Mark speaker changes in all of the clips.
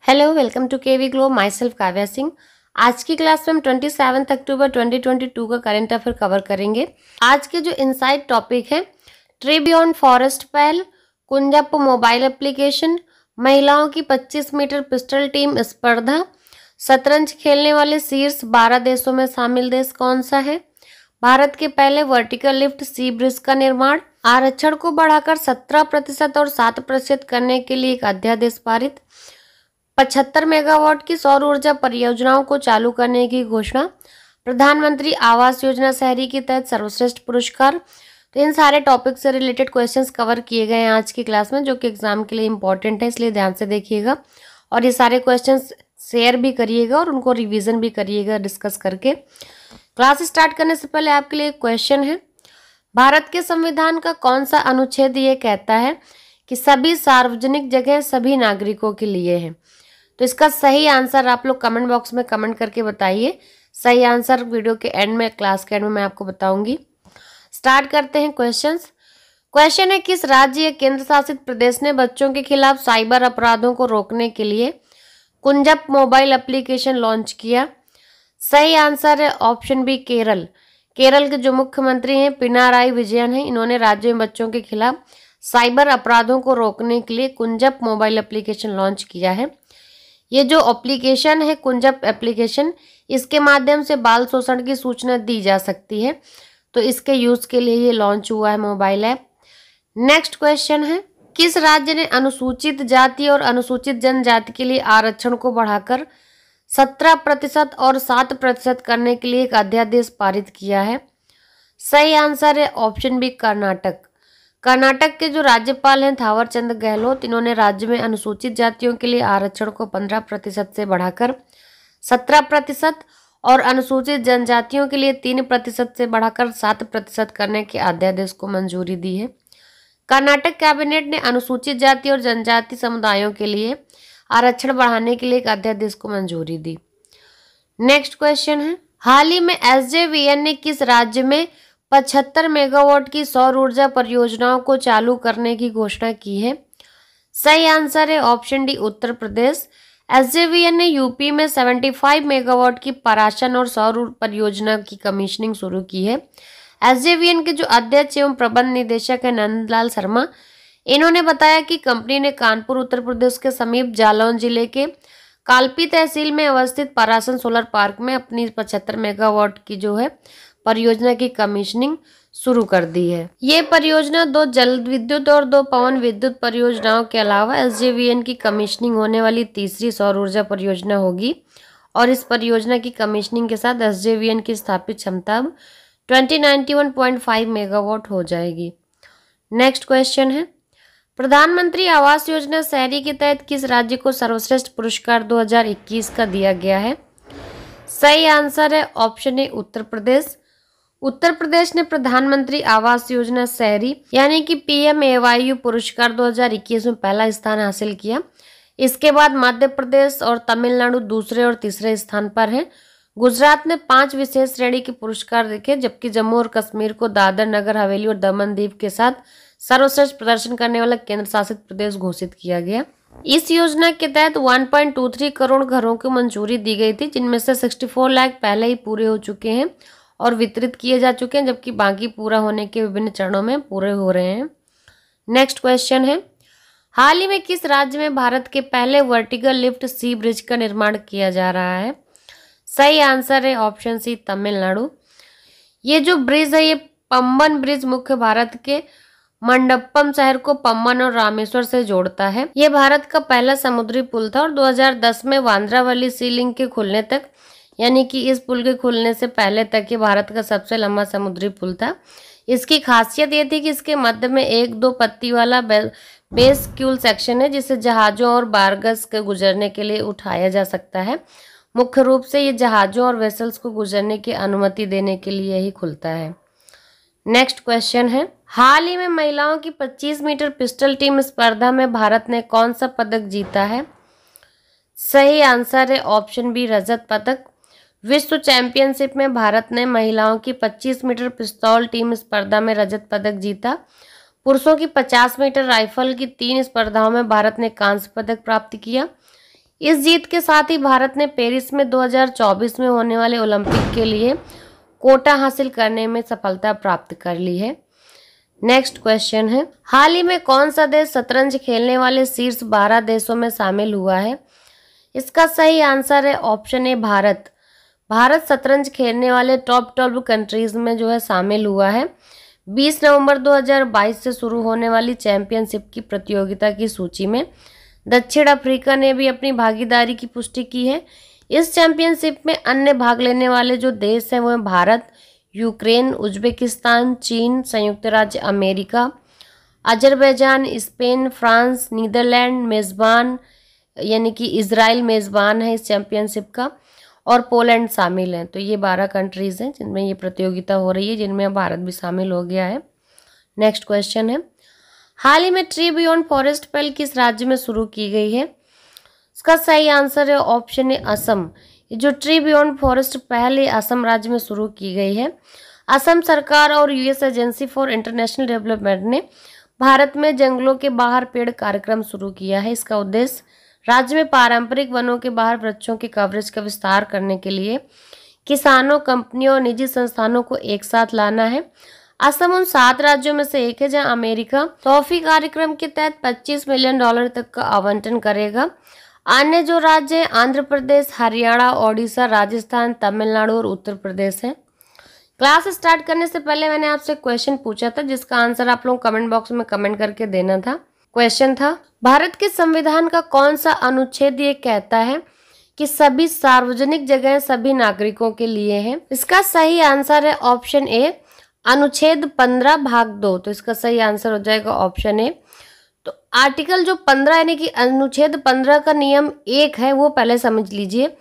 Speaker 1: Hello, welcome to KV glow. Myself Kavya Singh. आज की class में हम 27 अक्टूबर 2022 का करंट अफेयर कवर करेंगे। आज के जो इनसाइट टॉपिक है, ट्री बियॉन्ड फॉरेस्ट पहल, कुंजप मोबाइल एप्लीकेशन, महिलाओं की 25 मीटर पिस्टल टीम स्पर्धा, शतरंज खेलने वाले शीर्ष 12 देशों में शामिल देश कौन सा है, भारत के पहले वर्टिकल लिफ्ट सी ब्रिज का निर्माण, आरक्षण को बढ़ाकर 17% और 7% करने के लिए एक अध्यादेश पारित, 75 मेगावाट की सौर ऊर्जा परियोजनाओं को चालू करने की घोषणा, प्रधानमंत्री आवास योजना शहरी के तहत सर्वश्रेष्ठ पुरस्कार। तो इन सारे टॉपिक से रिलेटेड क्वेश्चंस कवर किए गए हैं आज की क्लास में, जो कि एग्जाम के लिए इंपॉर्टेंट है, इसलिए ध्यान से देखिएगा और ये सारे क्वेश्चंस शेयर भी करिएगा और उनको रिवीजन भी करिएगा डिस्कस करके। क्लास स्टार्ट करने से पहले आपके लिए एक क्वेश्चन है, भारत के संविधान का कौन सा अनुच्छेद ये कहता है कि सभी सार्वजनिक जगह सभी नागरिकों के लिए है? तो इसका सही आंसर आप लोग कमेंट बॉक्स में कमेंट करके बताइए। सही आंसर वीडियो के एंड में, क्लास के एंड में मैं आपको बताऊंगी। स्टार्ट करते हैं क्वेश्चंस। क्वेश्चन है, किस राज्य या केंद्र शासित प्रदेश ने बच्चों के खिलाफ साइबर अपराधों को रोकने के लिए कुंजप मोबाइल एप्लीकेशन लॉन्च किया? सही आंसर है ऑप्शन बी, केरल। केरल के जो मुख्यमंत्री हैं पिनाराई विजयन हैं, इन्होंने राज्य में बच्चों के खिलाफ साइबर अपराधों को रोकने के लिए कुंजप मोबाइल एप्लीकेशन लॉन्च किया है। ये जो एप्लीकेशन है कुंजप एप्लीकेशन, इसके माध्यम से बाल शोषण की सूचना दी जा सकती है, तो इसके यूज के लिए ये लॉन्च हुआ है मोबाइल ऐप। नेक्स्ट क्वेश्चन है, किस राज्य ने अनुसूचित जाति और अनुसूचित जनजाति के लिए आरक्षण को बढ़ाकर 17% और 7% करने के लिए एक अध्यादेश पारित किया है? सही आंसर है ऑप्शन बी, कर्नाटक। कर्नाटक के जो राज्यपाल हैं थावर चंद गहलोत, इन्होंने राज्य में अनुसूचित जातियों के लिए आरक्षण को 15% से बढ़ाकर 17% और अनुसूचित जनजातियों के लिए 3% से बढ़ाकर 7% करने के अध्यादेश को मंजूरी दी है। कर्नाटक कैबिनेट ने अनुसूचित जाति और जनजाति समुदायों के लिए आरक्षण बढ़ाने के लिए एक अध्यादेश को मंजूरी दी। नेक्स्ट क्वेश्चन है, हाल ही में एसजेवीएन ने किस राज्य में 75 मेगावाट की सौर ऊर्जा परियोजनाओं को चालू करने की घोषणा की है? सही आंसर है option D, Uttar Pradesh. SJVN ने यूपी में 75 मेगावाट की परासन और सौर परियोजना की कमीशनिंग शुरू की है। एसजेवीएन के जो अध्यक्ष एवं प्रबंध निदेशक है नंदलाल शर्मा, इन्होंने बताया कि कंपनी ने कानपुर उत्तर प्रदेश के समीप जालौन जिले के कालपी तहसील में अवस्थित परासन सोलर पार्क में अपनी 75 मेगावाट की जो है परियोजना की कमीशनिंग शुरू कर दी है। ये परियोजना 2 जल विद्युत और 2 पवन विद्युत परियोजनाओं के अलावा एसजेवीएन की कमीशनिंग होने वाली तीसरी सौर ऊर्जा परियोजना होगी और इस परियोजना की कमीशनिंग के साथ एसजेवीएन की स्थापित क्षमता 291.5 मेगावाट हो जाएगी। नेक्स्ट क्वेश्चन है, प्रधानमंत्री आवास योजना शहरी के तहत किस राज्य को सर्वश्रेष्ठ पुरस्कार 2021 का दिया गया है? सही आंसर है ऑप्शन ए, उत्तर प्रदेश। उत्तर प्रदेश ने प्रधानमंत्री आवास योजना शहरी यानी कि PMAYU पुरस्कार 2021 में पहला स्थान हासिल किया। इसके बाद मध्य प्रदेश और तमिलनाडु दूसरे और तीसरे स्थान पर हैं। गुजरात ने 5 विशेष श्रेणी के पुरस्कार देखे, जबकि जम्मू और कश्मीर को दादर नगर हवेली और दमन दीव के साथ सर्वश्रेष्ठ प्रदर्शन करने वाला केंद्र शासित प्रदेश घोषित किया गया। इस योजना के तहत 1.23 करोड़ घरों को मंजूरी दी गई थी, जिनमें से 64 लाख पहले ही पूरे हो चुके हैं और वितरित किए जा चुके हैं, जबकि बाकी पूरा होने के विभिन्न चरणों में पूरे हो रहे हैं। नेक्स्ट क्वेश्चन है, हाल ही में किस राज्य में भारत के पहले वर्टिकल लिफ्ट सी ब्रिज का निर्माण किया जा रहा है? सही आंसर है ऑप्शन सी, तमिलनाडु। ये जो ब्रिज है ये पम्बन ब्रिज मुख्य भारत के मंडप्पम शहर को पम्बन और रामेश्वर से जोड़ता है। ये भारत का पहला समुद्री पुल था और 2010 में वांद्रावली सी लिंक के खुलने तक, यानी कि इस पुल के खुलने से पहले तक ये भारत का सबसे लंबा समुद्री पुल था। इसकी खासियत ये थी कि इसके मध्य में 1-2 पत्ती वाला बेस क्यूल सेक्शन है, जिसे जहाजों और बारगस के गुजरने के लिए उठाया जा सकता है। मुख्य रूप से ये जहाजों और वेसल्स को गुजरने की अनुमति देने के लिए ही खुलता है। नेक्स्ट क्वेश्चन है, हाल ही में महिलाओं की 25 मीटर पिस्टल टीम स्पर्धा में भारत ने कौन सा पदक जीता है? सही आंसर है ऑप्शन बी, रजत पदक। विश्व चैंपियनशिप में भारत ने महिलाओं की 25 मीटर पिस्तौल टीम स्पर्धा में रजत पदक जीता। पुरुषों की 50 मीटर राइफल की 3 स्पर्धाओं में भारत ने कांस्य पदक प्राप्त किया। इस जीत के साथ ही भारत ने पेरिस में 2024 में होने वाले ओलंपिक के लिए कोटा हासिल करने में सफलता प्राप्त कर ली है। नेक्स्ट क्वेश्चन है, हाल ही में कौन सा देश शतरंज खेलने वाले शीर्ष 12 देशों में शामिल हुआ है? इसका सही आंसर है ऑप्शन ए भारत। भारत शतरंज खेलने वाले टॉप 12 कंट्रीज में जो है शामिल हुआ है। 20 नवंबर 2022 से शुरू होने वाली चैंपियनशिप की प्रतियोगिता की सूची में दक्षिण अफ्रीका ने भी अपनी भागीदारी की पुष्टि की है। इस चैंपियनशिप में अन्य भाग लेने वाले जो देश हैं वो हैं भारत, यूक्रेन, उज्बेकिस्तान, चीन, संयुक्त राज्य America, Azerbaijan, Spain, France, Netherland मेज़बान यानी कि इजराइल मेज़बान है इस चैंपियनशिप का, और पोलैंड शामिल हैं। तो ये 12 कंट्रीज़ हैं जिनमें ये प्रतियोगिता हो रही है, जिनमें भारत भी शामिल हो गया है। नेक्स्ट क्वेश्चन है, हाल ही में ट्री बियॉन्ड फॉरेस्ट पहल किस राज्य में शुरू की गई है? इसका सही आंसर है ऑप्शन ए असम। ये जो ट्री बियॉन्ड फॉरेस्ट पहल है असम राज्य में शुरू की गई है। असम सरकार और US agency for international development ने भारत में जंगलों के बाहर पेड़ कार्यक्रम शुरू किया है। इसका उद्देश्य राज्य में पारंपरिक वनों के बाहर वृक्षों की कवरेज का विस्तार करने के लिए किसानों, कंपनियों और निजी संस्थानों को एक साथ लाना है। असम उन 7 राज्यों में से एक है जहां अमेरिका तोहफी कार्यक्रम के तहत $25 मिलियन तक का आवंटन करेगा। अन्य जो राज्य हैं आंध्र प्रदेश, हरियाणा, ओडिशा, राजस्थान, तमिलनाडु और उत्तर प्रदेश है। क्लास स्टार्ट करने से पहले मैंने आपसे क्वेश्चन पूछा था जिसका आंसर आप लोग कमेंट बॉक्स में कमेंट करके देना था। क्वेश्चन था, भारत के संविधान का कौन सा अनुच्छेद ये कहता है कि सभी सार्वजनिक जगह सभी नागरिकों के लिए है? इसका सही आंसर है ऑप्शन ए अनुच्छेद 15 भाग 2। तो इसका सही आंसर हो जाएगा ऑप्शन ए। तो आर्टिकल जो 15 यानी कि अनुच्छेद 15 का नियम 1 है वो पहले समझ लीजिए।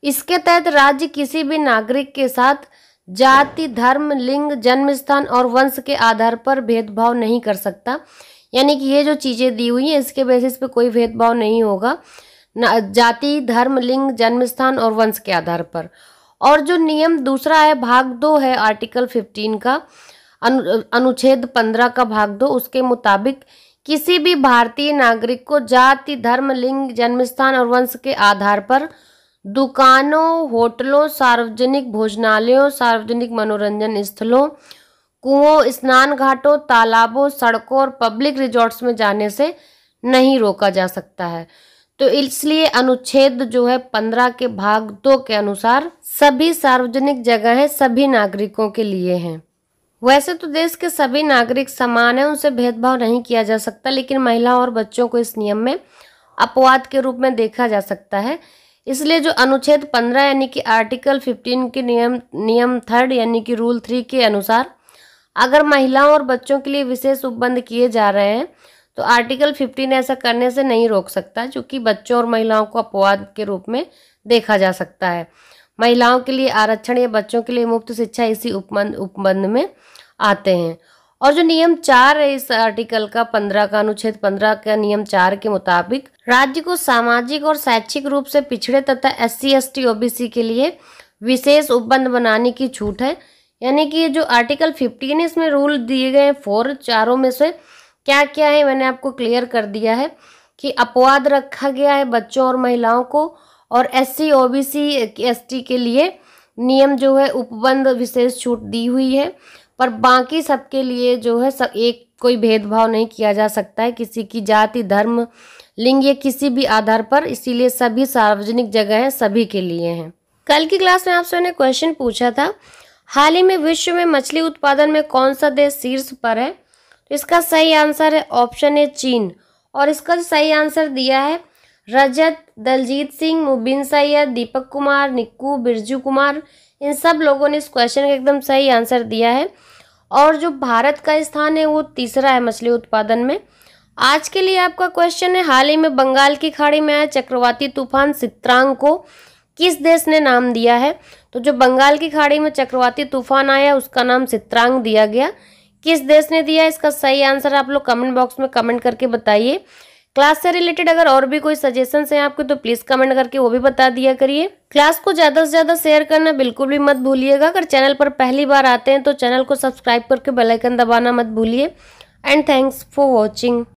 Speaker 1: इसके तहत राज्य किसी भी नागरिक के साथ जाति, धर्म, लिंग, जन्म स्थान और वंश के आधार पर भेदभाव नहीं कर सकता। यानी कि ये जो चीजें दी हुई हैं इसके बेसिस पे कोई भेदभाव नहीं होगा, जाति, धर्म, लिंग, जन्म स्थान और वंश के आधार पर। और जो नियम दूसरा है भाग 2 है आर्टिकल 15 का अनुच्छेद 15 का भाग 2, उसके मुताबिक किसी भी भारतीय नागरिक को जाति, धर्म, लिंग, जन्म स्थान और वंश के आधार पर दुकानों, होटलों, सार्वजनिक भोजनालयों, सार्वजनिक मनोरंजन स्थलों, कुओं, स्नान घाटों, तालाबों, सड़कों और पब्लिक रिजॉर्ट्स में जाने से नहीं रोका जा सकता है। तो इसलिए अनुच्छेद जो है 15 के भाग 2 के अनुसार सभी सार्वजनिक जगहें सभी नागरिकों के लिए हैं। वैसे तो देश के सभी नागरिक समान हैं, उनसे भेदभाव नहीं किया जा सकता, लेकिन महिलाओं और बच्चों को इस नियम में अपवाद के रूप में देखा जा सकता है। इसलिए जो अनुच्छेद 15 यानी कि आर्टिकल 15 के नियम 3 यानी कि रूल 3 के अनुसार अगर महिलाओं और बच्चों के लिए विशेष उपबंध किए जा रहे हैं तो आर्टिकल 15 ऐसा करने से नहीं रोक सकता, क्योंकि बच्चों और महिलाओं को अपवाद के रूप में देखा जा सकता है। महिलाओं के लिए आरक्षण या बच्चों के लिए मुफ्त शिक्षा इसी उपबंध में आते हैं। और जो नियम 4 है इस आर्टिकल का 15 का अनुच्छेद 15 का नियम 4 के मुताबिक राज्य को सामाजिक और शैक्षिक रूप से पिछड़े तथा SC, ST, OBC के लिए विशेष उपबंध बनाने की छूट है। यानी कि ये जो आर्टिकल 15 है इसमें रूल दिए गए हैं 4, चारों में से क्या क्या है मैंने आपको क्लियर कर दिया है कि अपवाद रखा गया है बच्चों और महिलाओं को, और SC, OBC, ST के लिए नियम जो है उपबंध विशेष छूट दी हुई है, पर बाकी सबके लिए जो है सब एक कोई भेदभाव नहीं किया जा सकता है किसी की जाति, धर्म, लिंग या किसी भी आधार पर। इसीलिए सभी सार्वजनिक जगह सभी के लिए हैं। कल की क्लास में आपसे मैंने क्वेश्चन पूछा था, हाल ही में विश्व में मछली उत्पादन में कौन सा देश शीर्ष पर है? तो इसका सही आंसर है ऑप्शन ए चीन। और इसका सही आंसर दिया है रजत, दलजीत सिंह, मुबीन सैयद, दीपक कुमार, निक्कू, बिरजू कुमार। इन सब लोगों ने इस क्वेश्चन का एकदम सही आंसर दिया है। और जो भारत का स्थान है वो तीसरा है मछली उत्पादन में। आज के लिए आपका क्वेश्चन है, हाल ही में बंगाल की खाड़ी में आए चक्रवाती तूफान सित्रांग को किस देश ने नाम दिया है? तो जो बंगाल की खाड़ी में चक्रवाती तूफान आया उसका नाम सित्रांग दिया गया। किस देश ने दिया? इसका सही आंसर आप लोग कमेंट बॉक्स में कमेंट करके बताइए। क्लास से रिलेटेड अगर और भी कोई सजेशंस हैं आपके तो प्लीज कमेंट करके वो भी बता दिया करिए। क्लास को ज्यादा से ज्यादा शेयर करना बिल्कुल भी मत भूलिएगा। अगर चैनल पर पहली बार आते हैं तो चैनल को सब्सक्राइब करके बेल आइकन दबाना मत भूलिए। And thanks for watching.